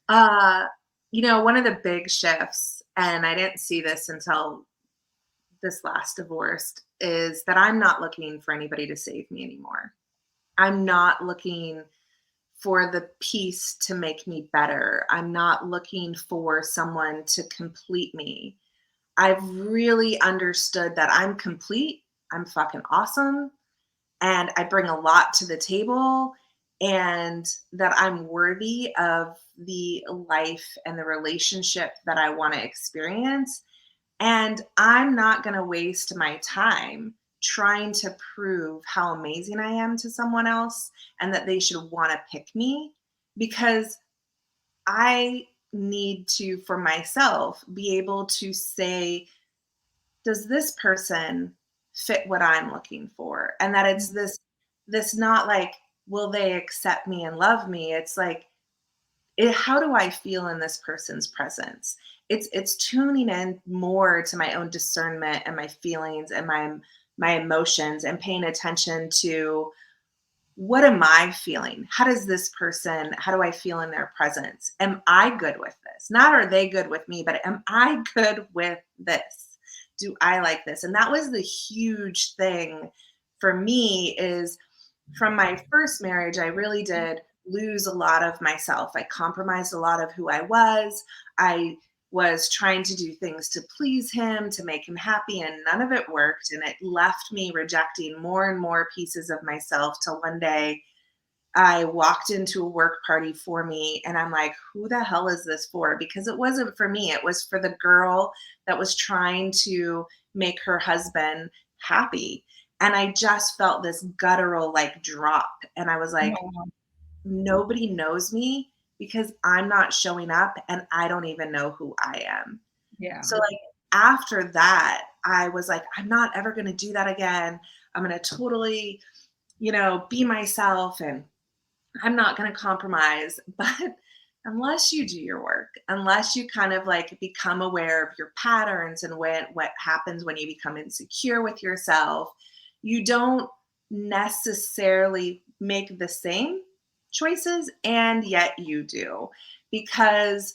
Uh, one of the big shifts, and I didn't see this until this last divorce, is that I'm not looking for anybody to save me anymore. I'm not looking for the piece to make me better. I'm not looking for someone to complete me. I've really understood that I'm complete. I'm fucking awesome. And I bring a lot to the table, and that I'm worthy of the life and the relationship that I want to experience. And I'm not going to waste my time trying to prove how amazing I am to someone else and that they should want to pick me, because I need to, for myself, be able to say, does this person fit what I'm looking for? And that it's this not like, will they accept me and love me? It's like, how do I feel in this person's presence? It's tuning in more to my own discernment and my feelings and my emotions, and paying attention to, what am I feeling? How do I feel in their presence? Am I good with this? Not are they good with me, but am I good with this? Do I like this? And that was the huge thing for me, is from my first marriage, I really did lose a lot of myself. I compromised a lot of who I was. I was trying to do things to please him, to make him happy, and none of it worked. And it left me rejecting more and more pieces of myself, till one day I walked into a work party for me, and I'm like, who the hell is this for? Because it wasn't for me. It was for the girl that was trying to make her husband happy. And I just felt this guttural like drop. And I was like, Wow. nobody knows me because I'm not showing up, and I don't even know who I am. Yeah. So, like, after that, I was like, I'm not ever going to do that again. I'm going to totally, be myself, and I'm not going to compromise. But unless you do your work, unless you kind of like become aware of your patterns and what happens when you become insecure with yourself, you don't necessarily make the same choices, and yet you do. Because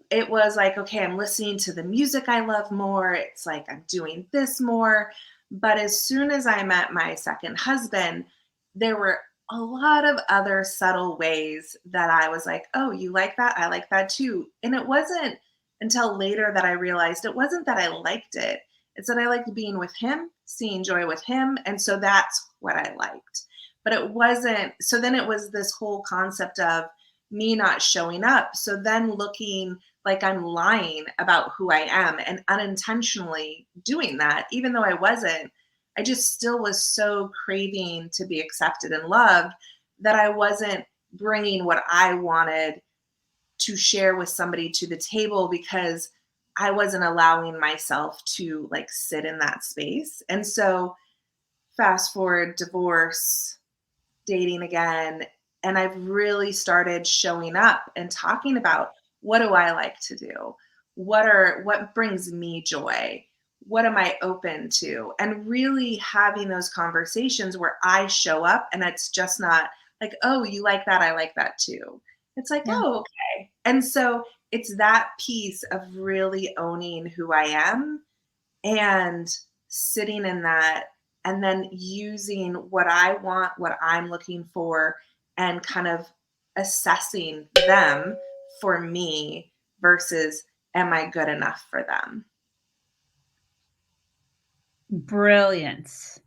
it was like, okay, I'm listening to the music I love more. It's like I'm doing this more. But as soon as I met my second husband, there were a lot of other subtle ways that I was like, oh, you like that? I like that too. And it wasn't until later that I realized it wasn't that I liked it. It's that I liked being with him, seeing joy with him. And so that's what I liked. But it wasn't, so then it was this whole concept of me not showing up. So then looking like I'm lying about who I am, and unintentionally doing that, even though I wasn't. I just still was so craving to be accepted and loved, that I wasn't bringing what I wanted to share with somebody to the table, because I wasn't allowing myself to like sit in that space. And so, fast forward, divorce, dating again, and I've really started showing up and talking about, what do I like to do? What brings me joy? What am I open to? And really having those conversations where I show up, and it's just not like, oh, you like that, I like that too. It's like, Yeah. oh, okay. And so it's that piece of really owning who I am, and sitting in that, and then using what I want, what I'm looking for, and kind of assessing them for me versus, am I good enough for them? Brilliant.